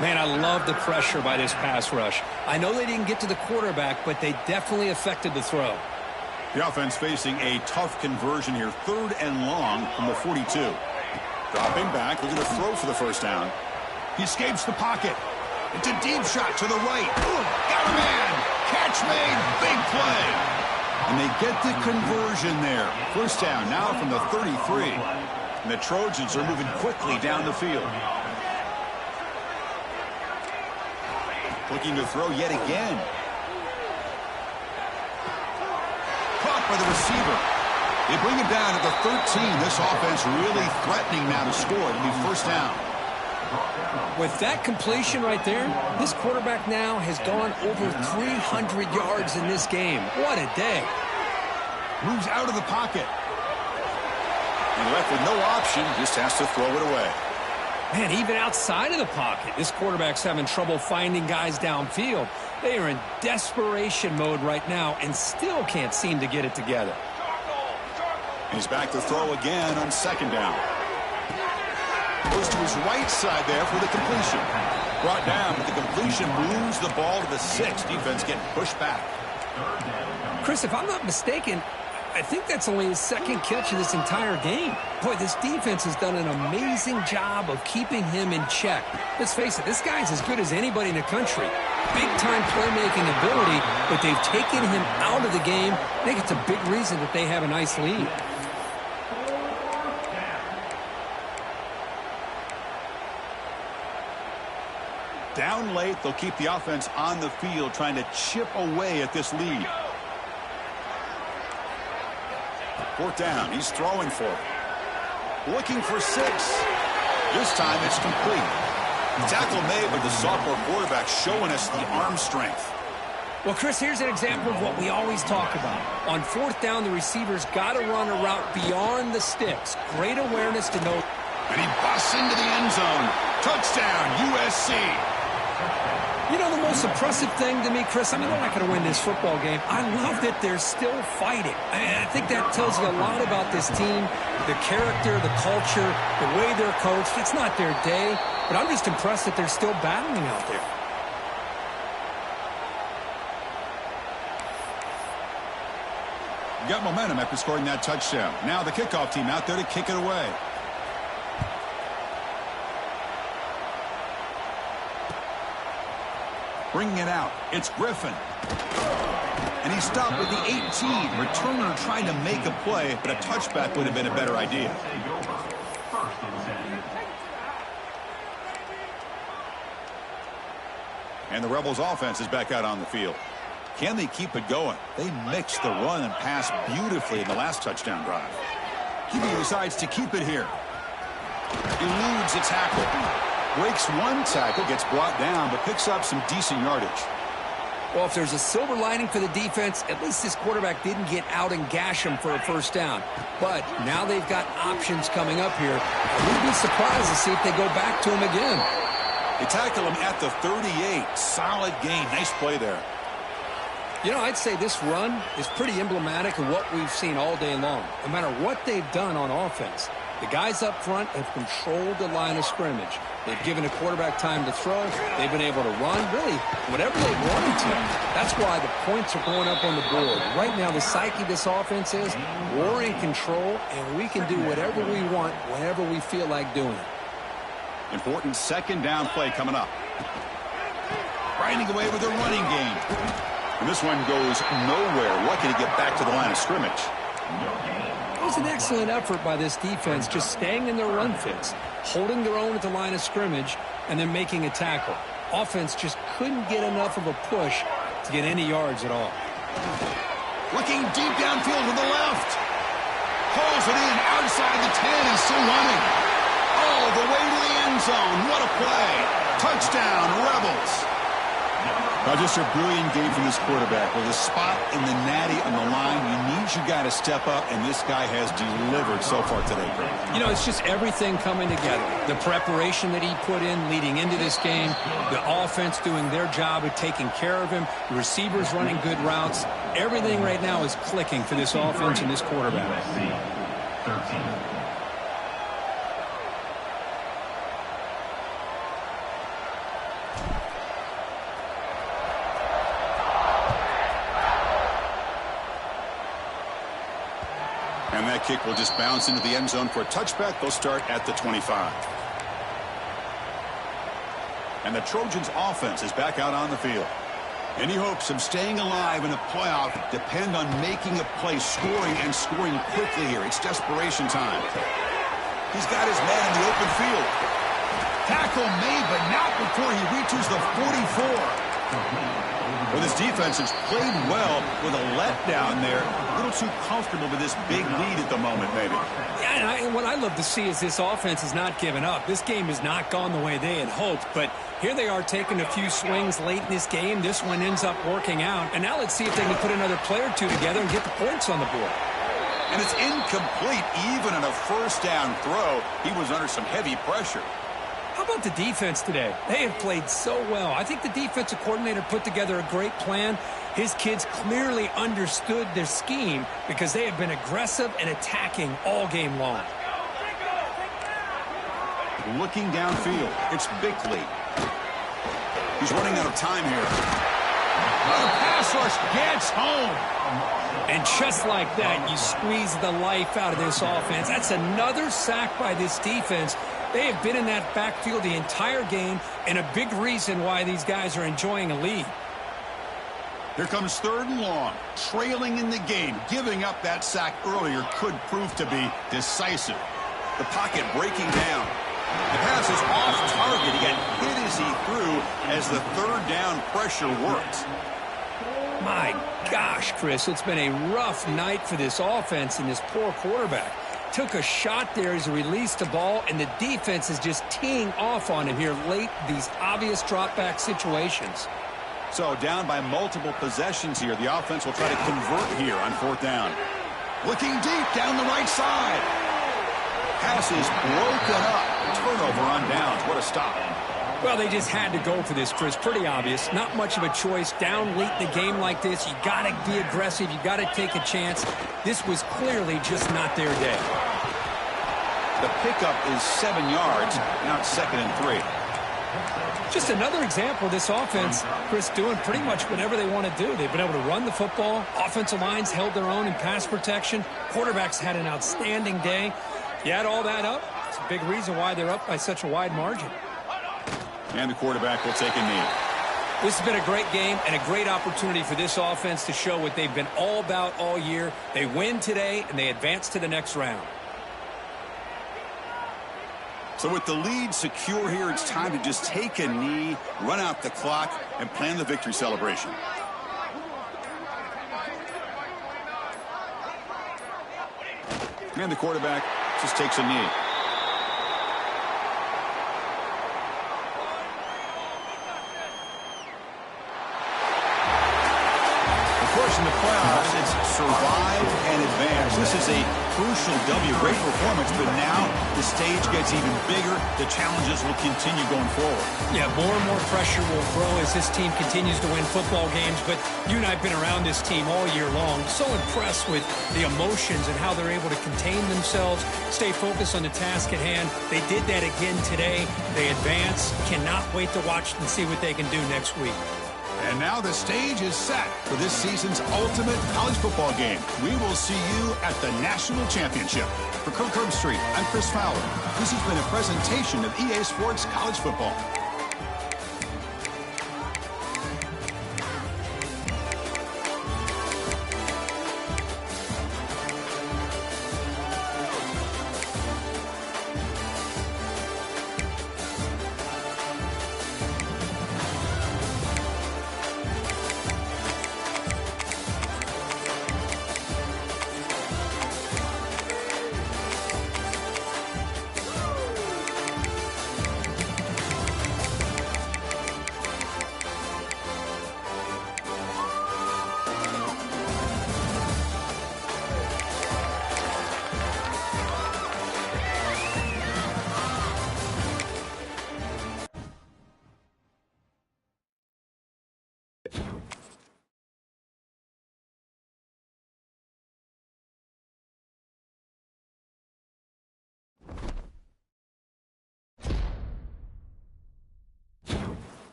Man, I love the pressure by this pass rush. I know they didn't get to the quarterback, but they definitely affected the throw. The offense facing a tough conversion here. 3rd and long from the 42. Dropping back, looking to throw for the first down. He escapes the pocket. It's a deep shot to the right. Got a man. Catch made. Big play. And they get the conversion there. First down now from the 33. And the Trojans are moving quickly down the field. Looking to throw yet again. Caught by the receiver. They bring it down at the 13. This offense really threatening now to score. It'll be first down. With that completion right there, this quarterback now has gone over 300 yards in this game. What a day. Moves out of the pocket. And left with no option, just has to throw it away. Man, even outside of the pocket, this quarterback's having trouble finding guys downfield. They are in desperation mode right now and still can't seem to get it together. He's back to throw again on second down. Goes to his right side there for the completion. Brought down, but the completion moves the ball to the 6. Defense getting pushed back. Chris, if I'm not mistaken, I think that's only his second catch of this entire game. Boy, this defense has done an amazing job of keeping him in check. Let's face it, this guy's as good as anybody in the country. Big-time playmaking ability, but they've taken him out of the game. I think it's a big reason that they have a nice lead. Down late, they'll keep the offense on the field, trying to chip away at this lead. Fourth down, he's throwing for it. Looking for 6. This time it's complete. Tackle made, but the sophomore quarterback showing us the arm strength. Well, Chris, here's an example of what we always talk about. On 4th down, the receiver's got to run a route beyond the sticks. Great awareness to know. And he busts into the end zone. Touchdown, USC. You know, the most impressive thing to me, Chris, I mean, they're not going to win this football game. I love that they're still fighting. I think that tells you a lot about this team, the character, the culture, the way they're coached. It's not their day, but I'm just impressed that they're still battling out there. Got momentum after scoring that touchdown. Now the kickoff team out there to kick it away. Bringing it out. It's Griffin. And he stopped with the 18. Returner trying to make a play, but a touchback would have been a better idea. Take over. 1st and 10. And the Rebels offense is back out on the field. Can they keep it going? They mixed the run and pass beautifully in the last touchdown drive. He decides to keep it here. Eludes a tackle. Breaks one tackle, gets brought down, but picks up some decent yardage. Well, if there's a silver lining for the defense, at least this quarterback didn't get out and gash him for a first down. But now they've got options coming up here. I wouldn't be surprised to see if they go back to him again. They tackle him at the 38. Solid gain. Nice play there. You know, I'd say this run is pretty emblematic of what we've seen all day long. No matter what they've done on offense, the guys up front have controlled the line of scrimmage. They've given the quarterback time to throw. They've been able to run, really, whatever they wanted to. That's why the points are going up on the board. Right now, the psyche of this offense is we're in control, and we can do whatever we want whenever we feel like doing it. Important 2nd down play coming up. Riding away with a running game. And this one goes nowhere. Lucky to get back to the line of scrimmage. It was an excellent effort by this defense, just staying in their run fits, holding their own at the line of scrimmage, and then making a tackle. Offense just couldn't get enough of a push to get any yards at all. Looking deep downfield to the left. Pulls it in outside the 10 and still running. All the way to the end zone. What a play. Touchdown, Rebels. Now, just a brilliant game from this quarterback. With a spot in the natty on the line, you need your guy to step up, and this guy has delivered so far today. You know, it's just everything coming together. The preparation that he put in leading into this game, the offense doing their job of taking care of him, the receivers running good routes. Everything right now is clicking for this offense and this quarterback. USC 13. And that kick will just bounce into the end zone for a touchback. They'll start at the 25. And the Trojans' offense is back out on the field. Any hopes of staying alive in a playoff depend on making a play, scoring, and scoring quickly here. It's desperation time. He's got his man in the open field. Tackle made, but not before he reaches the 44. Well, this defense has played well with a letdown there. A little too comfortable with this big lead at the moment, maybe. Yeah, and what I love to see is this offense has not given up. This game has not gone the way they had hoped, but here they are taking a few swings late in this game. This one ends up working out, and now let's see if they can put another play or two together and get the points on the board. And it's incomplete. Even on a first down throw, he was under some heavy pressure. How about the defense today? They have played so well. I think the defensive coordinator put together a great plan. His kids clearly understood their scheme because they have been aggressive and attacking all game long. Looking downfield, it's Bickley. He's running out of time here. The pass rush gets home. And just like that, you squeeze the life out of this offense. That's another sack by this defense. They have been in that backfield the entire game, and a big reason why these guys are enjoying a lead. Here comes 3rd and long. Trailing in the game. Giving up that sack earlier could prove to be decisive. The pocket breaking down. The pass is off target. He got hit as he threw as the 3rd down pressure worked. My gosh, Chris, it's been a rough night for this offense and this poor quarterback. Took a shot there as he released the ball, and the defense is just teeing off on him here late, these obvious drop-back situations. So down by multiple possessions here. The offense will try to convert here on 4th down. Looking deep down the right side. Pass is broken up. Turnover on downs. What a stop. Well, they just had to go for this, Chris. Pretty obvious. Not much of a choice. Down late in the game like this, you got to be aggressive. You got to take a chance. This was clearly just not their day. The pickup is 7 yards. Now it's 2nd and 3. Just another example of this offense, Chris, doing pretty much whatever they want to do. They've been able to run the football. Offensive lines held their own in pass protection. Quarterbacks had an outstanding day. You add all that up, it's a big reason why they're up by such a wide margin. And the quarterback will take a knee. This has been a great game and a great opportunity for this offense to show what they've been all about all year. They win today, and they advance to the next round. So with the lead secure here, it's time to just take a knee, run out the clock, and plan the victory celebration. And the quarterback just takes a knee. Of course, in the playoffs, it's survive and advance. This is a crucial W. Great performance, but now the stage gets even bigger. The challenges will continue going forward. Yeah, more and more pressure will grow as this team continues to win football games. But you and I have been around this team all year long. So impressed with the emotions and how they're able to contain themselves, stay focused on the task at hand. They did that again today. They advance. Cannot wait to watch and see what they can do next week. And now the stage is set for this season's ultimate college football game. We will see you at the National Championship. For Kirk Herbstreit, I'm Chris Fowler. This has been a presentation of EA Sports College Football.